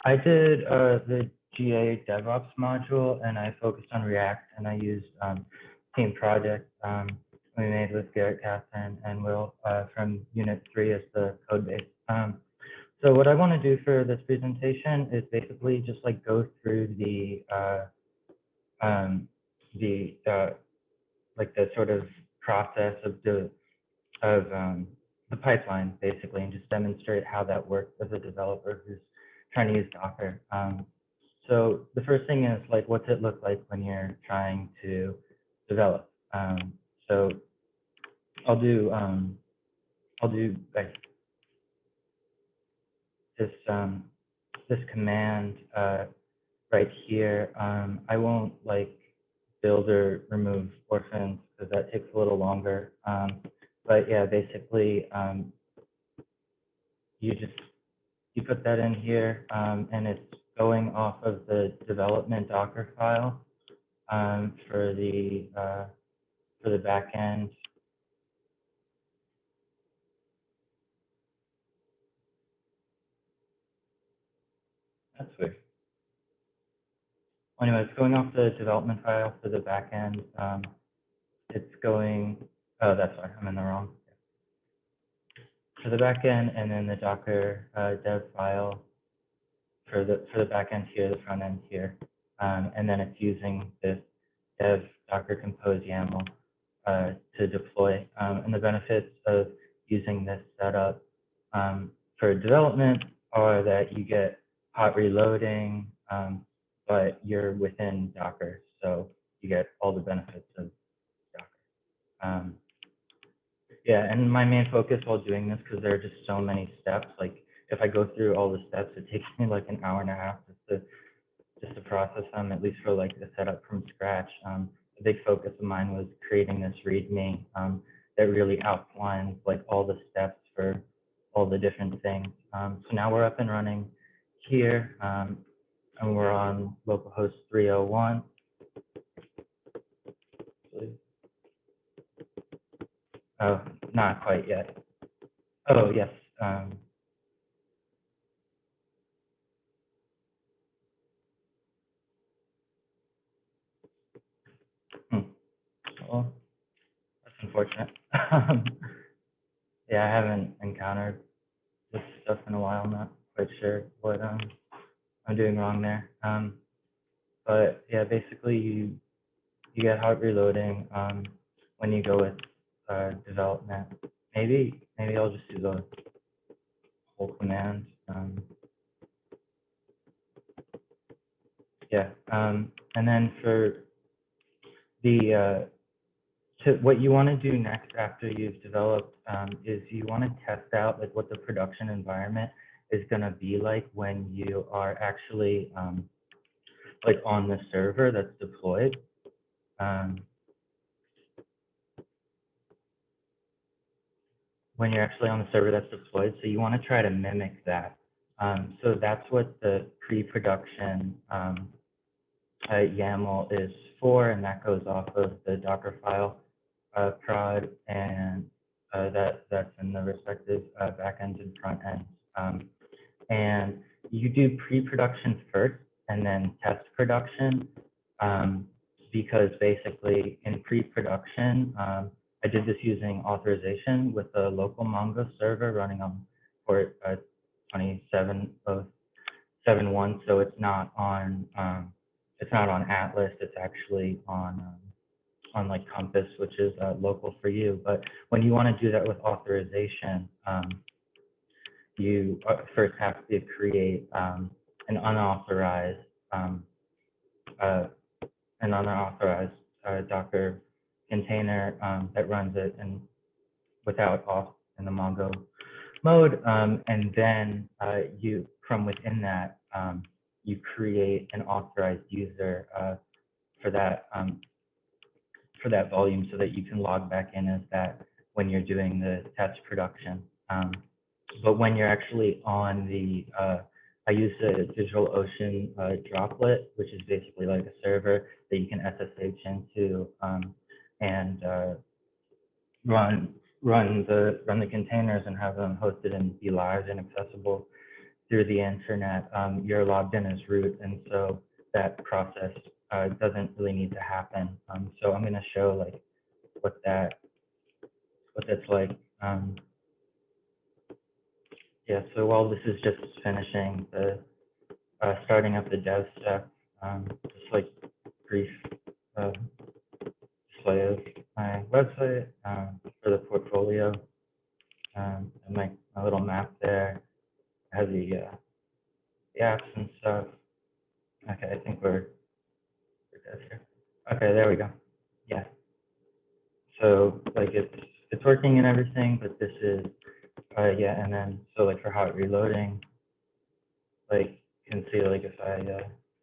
I did the GA DevOps module, and I focused on React, and I used team project we made with Garrett, Catherine, and Will from Unit 3 as the code base. So what I want to do for this presentation is basically just like go through the like the sort of process of the pipeline basically, and just demonstrate how that works as a developer who's trying to use Docker. So the first thing is like, what's it look like when you're trying to develop? So I'll do like this command right here. I won't like build or remove orphans because that takes a little longer. But yeah, basically you put that in here, and it's going off of the development Docker file for the back end. That's weird. Anyway, it's going off the development file for the back end. It's going, oh, that's why I'm in the wrong. For the back end, and then the Docker dev file for the back end here, the front end here, and then it's using this dev Docker compose YAML to deploy. And the benefits of using this setup for development are that you get hot reloading, but you're within Docker, so you get all the benefits of Docker. Yeah, and my main focus while doing this, because there are just so many steps, like if I go through all the steps, it takes me like an hour and a half just to process them, at least for like the setup from scratch. A big focus of mine was creating this README that really outlines like all the steps for all the different things. So now we're up and running here, and we're on localhost 301. Oh, not quite yet. Oh, yes. Well, that's unfortunate. Yeah, I haven't encountered this stuff in a while. I'm not quite sure what I'm doing wrong there. But yeah, basically you get hot reloading when you go with development. Maybe I'll just do the whole command. Yeah, and then for the what you want to do next after you've developed is you want to test out like what the production environment is going to be like when you are actually like on the server that's deployed. When you're actually on the server that's deployed, so you want to try to mimic that. So that's what the pre-production YAML is for, and that goes off of the Docker file prod, and that's in the respective backend and front ends. And you do pre-production first, and then test production, because basically in pre-production, I did this using authorization with a local Mongo server running on port 27071. So it's not on Atlas. It's actually on like Compass, which is local for you. But when you want to do that with authorization, you first have to create an unauthorized Docker container that runs it and without auth in the Mongo mode, and then you from within that you create an authorized user for that volume, so that you can log back in as that when you're doing the test production. But when you're actually on the I use the DigitalOcean droplet, which is basically like a server that you can SSH into and run the containers and have them hosted and be live and accessible through the internet, you're logged in as root, and so that process doesn't really need to happen. So I'm going to show like what that's like. Yeah, so while this is just finishing the starting up the dev step, just like brief display of my website for the portfolio, and my little map there has the apps and stuff. Okay, I think we're good here. Okay, there we go. Yeah. So like it's working and everything, but this is yeah, and then so like for hot reloading, like you can see like if I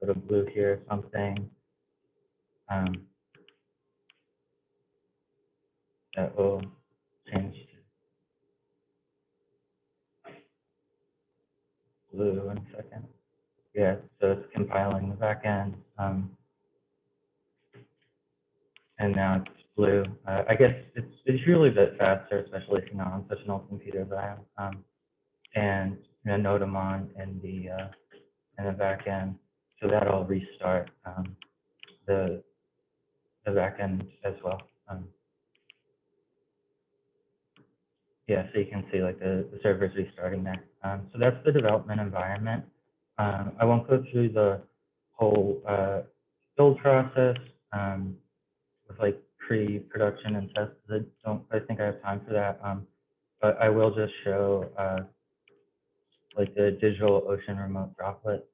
go to blue here or something, that will change to blue in a second. Yeah, so it's compiling the backend, and now it's blue. I guess it's really a bit faster, especially if you're not on such an old computer as I am. And you know, node them on in the backend, so that'll restart the backend as well. Yeah, so you can see like the server's restarting there. So that's the development environment. I won't go through the whole build process with like pre-production and tests. I don't quite think I have time for that. But I will just show like the DigitalOcean remote droplet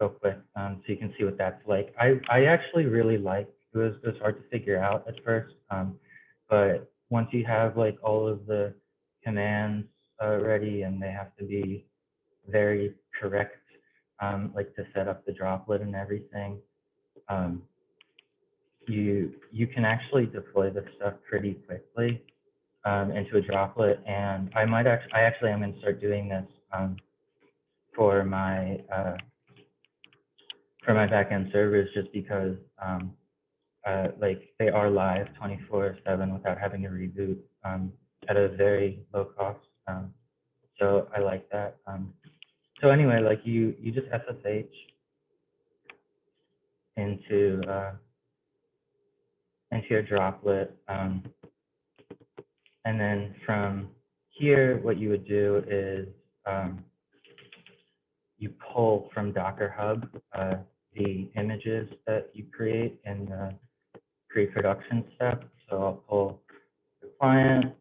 real quick, so you can see what that's like. I actually really like it. Was hard to figure out at first, but once you have like all of the commands ready, and they have to be very correct, like to set up the droplet and everything, you can actually deploy this stuff pretty quickly into a droplet. And I actually am going to start doing this for my backend servers, just because like they are live 24/7 without having to reboot at a very low cost. So I like that. So anyway, like you just SSH into your droplet, and then from here, what you would do is you pull from Docker Hub the images that you create in the pre-production step. So I'll pull the client,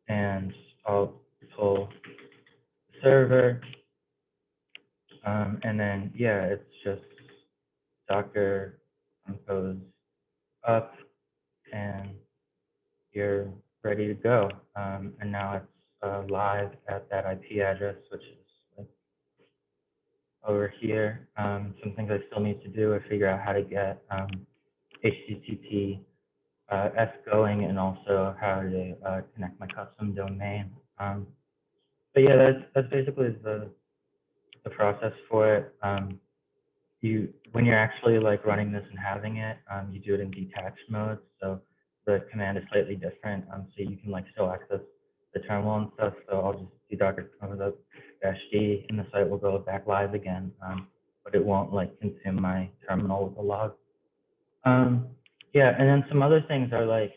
and I'll pull the server, and then yeah, it's just Docker compose up, and you're ready to go. And now it's live at that IP address, which is like over here. Some things I still need to do are figure out how to get HTTP S going, and also how to connect my custom domain. But yeah, that's basically the process for it. When you're actually like running this and having it, you do it in detached mode, so the command is slightly different. So you can like still access the terminal and stuff. So I'll just do docker compose -d, and the site will go back live again, but it won't like consume my terminal with a log. Yeah, and then some other things are like,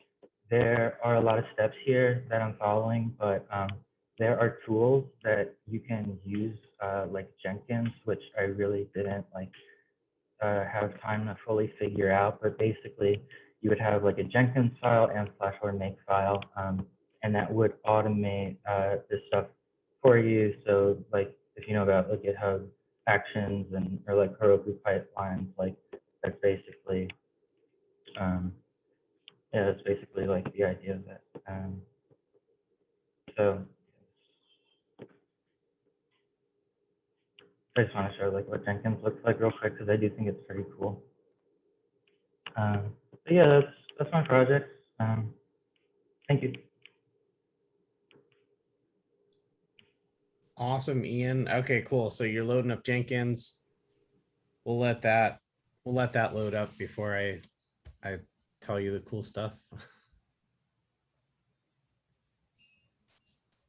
there are a lot of steps here that I'm following, but there are tools that you can use, like Jenkins, which I really didn't like have time to fully figure out. But basically, you would have like a Jenkins file and /make file, and that would automate this stuff for you. So like if you know about like GitHub Actions or like Heroku pipelines, like that's basically yeah, that's basically like the idea of it. So I just want to show like what Jenkins looks like real quick, because I do think it's pretty cool. But yeah, that's my project. Thank you. Awesome, Ian. Okay, cool. So you're loading up Jenkins. We'll let that load up before I tell you the cool stuff.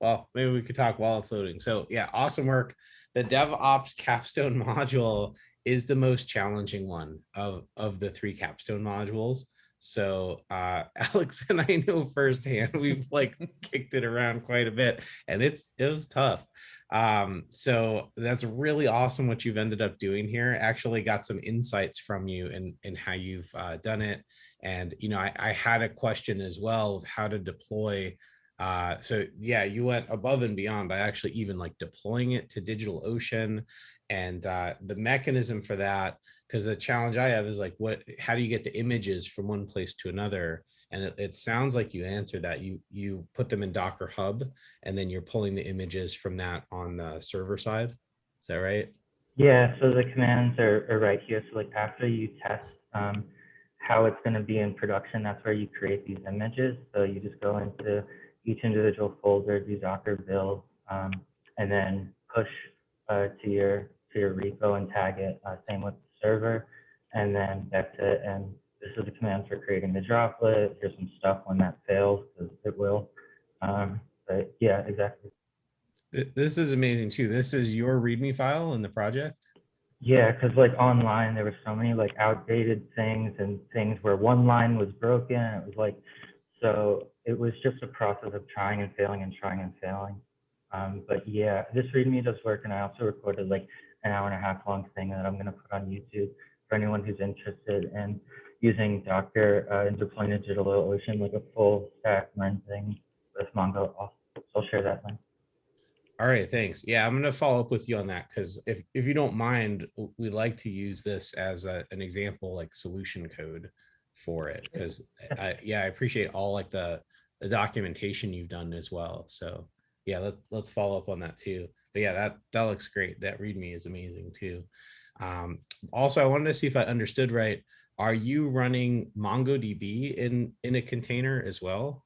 Well, maybe we could talk while it's loading. So yeah, awesome work. the DevOps capstone module is the most challenging one of the 3 capstone modules. So Alex and I know firsthand, we've like kicked it around quite a bit, and it was tough. So that's really awesome what you've ended up doing here. Actually got some insights from you in how you've done it. And I had a question as well of how to deploy. So yeah, you went above and beyond by actually even like deploying it to DigitalOcean, and the mechanism for that, because the challenge I have is like, how do you get the images from one place to another? And it sounds like you answered that. You put them in Docker Hub, and then you're pulling the images from that on the server side. Is that right? Yeah, so the commands are right here. So like after you test how it's going to be in production, that's where you create these images. So you just go into each individual folder, do Docker build, and then push to your repo and tag it. Same with the server, and then that's it. And this is the command for creating the droplet. Here's some stuff when that fails, because it will. But yeah, exactly. This is amazing too. This is your README file in the project. Yeah, because like online there were so many like outdated things and things where one line was broken. It was like, so it was just a process of trying and failing and trying and failing. But yeah, this README does work, and I also recorded like an hour and a half long thing that I'm going to put on YouTube for anyone who's interested in using Docker and deploying to DigitalOcean, like a full stack MERN thing with Mongo. I'll share that link. All right, thanks. Yeah, I'm going to follow up with you on that, because if you don't mind, we like to use this as an example, like solution code for it, because I appreciate all like the documentation you've done as well. So yeah, let's follow up on that too. But yeah, that looks great. That README is amazing too. Also, I wanted to see if I understood right. Are you running MongoDB in a container as well?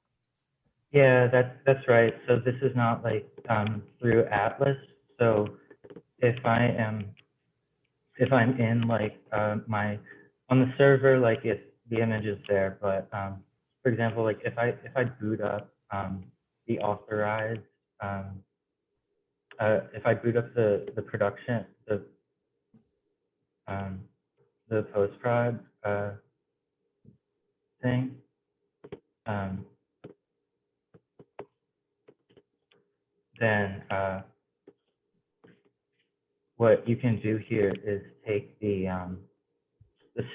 Yeah, that's right. So this is not like through Atlas. So if I'm in like my on the server, like if the image is there, but for example, like if I boot up the authorized if I boot up the production um, the post prod thing, um, then what you can do here is take the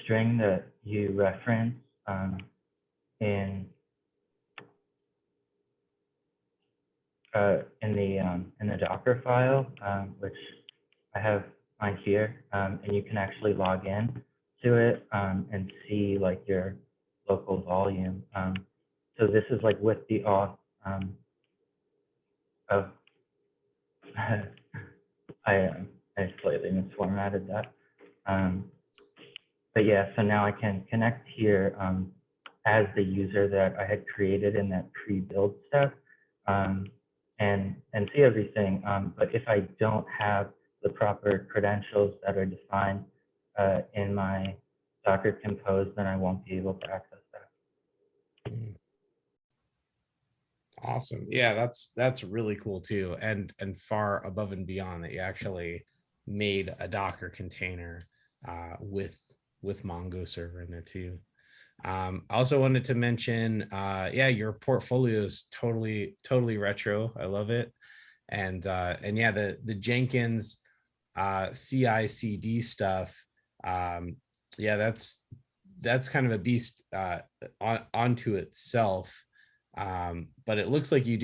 string that you reference in in the Docker file, which I have mine here, and you can actually log in to it and see like your local volume. So this is like with the auth of I slightly misformatted that. But yeah, so now I can connect here as the user that I had created in that pre-build step and see everything. But if I don't have the proper credentials that are defined in my Docker Compose, then I won't be able to access that. Awesome. Yeah, that's really cool too. And far above and beyond that, you actually made a Docker container with Mongo server in there too. I also wanted to mention, yeah, your portfolio is totally retro. I love it. And yeah, the Jenkins CI/CD stuff. Yeah, that's kind of a beast onto itself. But it looks like you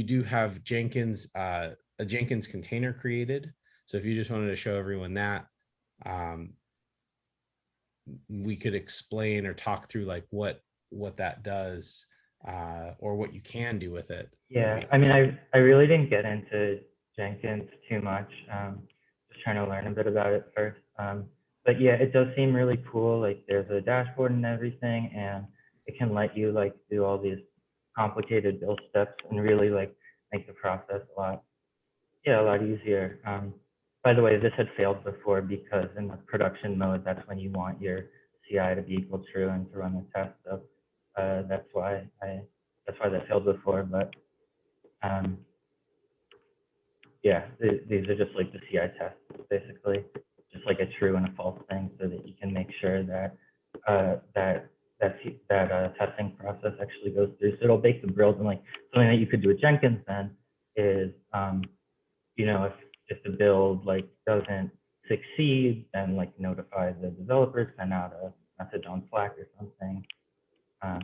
do have Jenkins, a Jenkins container created. So if you just wanted to show everyone that, we could explain or talk through like what that does, or what you can do with it. Yeah, I mean, I really didn't get into Jenkins too much. Just trying to learn a bit about it first. But yeah, it does seem really cool. Like there's a dashboard and everything, and it can let you like do all these complicated build steps and really like make the process a lot easier. By the way, this had failed before because in the production mode, that's when you want your CI to be equal true and to run the test. So that's why that failed before. But yeah, yeah, these are just like the CI tests, basically, just like a true and a false thing, so that you can make sure that testing process actually goes through. So it'll bake the build, and like something that you could do with Jenkins then is, you know, if the build like doesn't succeed, then like notify the developers, send out a message on Slack or something, um,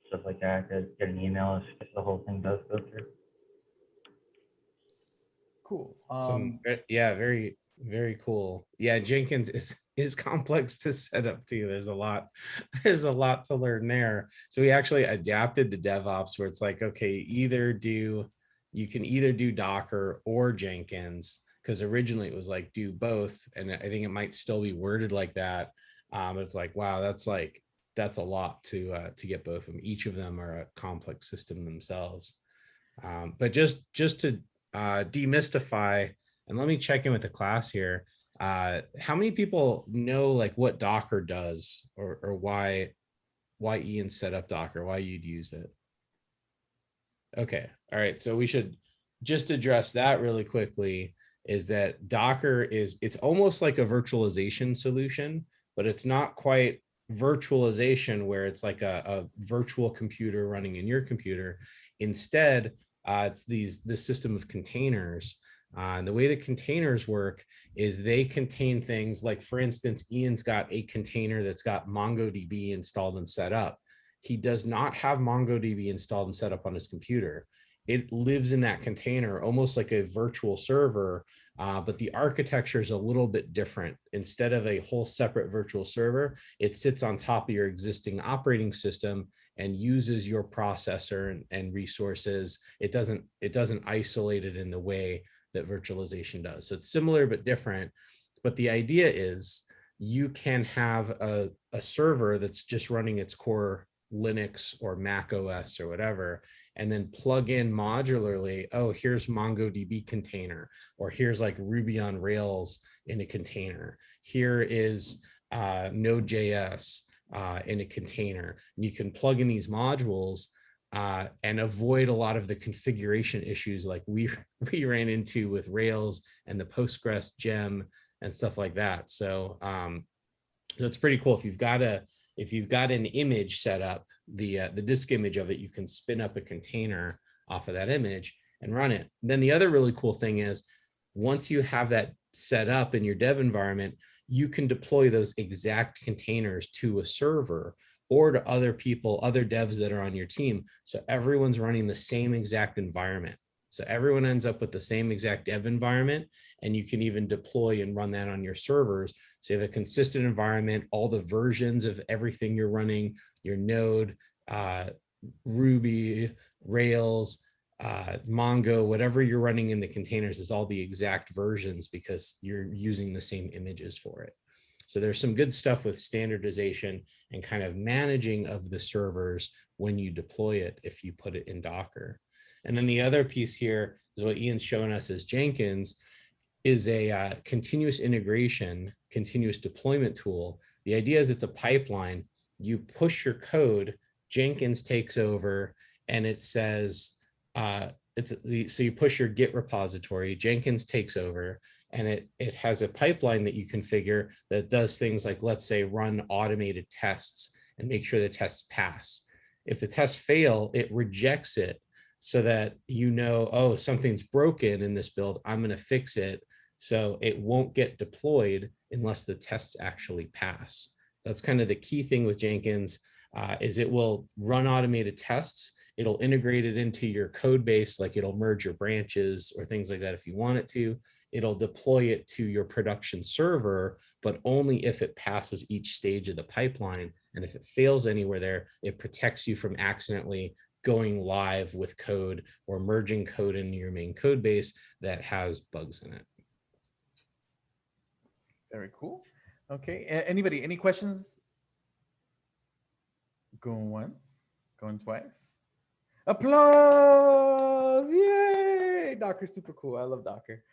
stuff like that. Get an email if the whole thing does go through. Cool. Yeah, very, very cool. Yeah, Jenkins is complex to set up too. There's a lot to learn there. So we actually adapted the DevOps where it's like, okay, you can either do Docker or Jenkins, because originally it was like do both, and I think it might still be worded like that. It's like, wow, that's a lot to get both of them. Each of them are a complex system themselves. But just to demystify, and let me check in with the class here. How many people know like what Docker does, or why Ian set up Docker, why you'd use it? Okay, all right. So we should just address that really quickly, is that Docker it's almost like a virtualization solution, but it's not quite virtualization where it's like a virtual computer running in your computer. Instead, it's this system of containers. And the way that containers work is they contain things like, for instance, Ian's got a container that's got MongoDB installed and set up. He does not have MongoDB installed and set up on his computer. It lives in that container almost like a virtual server, but the architecture is a little bit different. Instead of a whole separate virtual server, it sits on top of your existing operating system and uses your processor and resources. It doesn't isolate it in the way that virtualization does. So it's similar but different. But the idea is you can have a server that's just running its core Linux or Mac OS or whatever, and then plug in modularly, oh, here's MongoDB container, or here's like Ruby on Rails in a container. Here is Node.js in a container. And you can plug in these modules and avoid a lot of the configuration issues like we ran into with Rails and the Postgres gem and stuff like that. So it's pretty cool. If you've got an image set up, the disk image of it, you can spin up a container off of that image and run it. Then the other really cool thing is, once you have that set up in your dev environment, you can deploy those exact containers to a server or to other people, other devs that are on your team. So everyone's running the same exact environment. So everyone ends up with the same exact dev environment, and you can even deploy and run that on your servers. So you have a consistent environment, all the versions of everything you're running, your Node, Ruby, Rails, Mongo, whatever you're running in the containers is all the exact versions because you're using the same images for it. So there's some good stuff with standardization and kind of managing of the servers when you deploy it if you put it in Docker. And then the other piece here is what Ian's showing us as Jenkins is a continuous integration, continuous deployment tool. The idea is it's a pipeline. You push your code, Jenkins takes over, and it says, so you push your Git repository, Jenkins takes over, and it has a pipeline that you configure that does things like, let's say, run automated tests and make sure the tests pass. If the tests fail, it rejects it so that you know, oh, something's broken in this build, I'm going to fix it. So it won't get deployed unless the tests actually pass. That's kind of the key thing with Jenkins, is it will run automated tests. It'll integrate it into your code base, like it'll merge your branches or things like that if you want it to. It'll deploy it to your production server, but only if it passes each stage of the pipeline. And if it fails anywhere there, it protects you from accidentally going live with code or merging code into your main code base that has bugs in it. Very cool. Okay, anybody, any questions? Going once, going twice. Applause! Yay! Docker's super cool. I love Docker.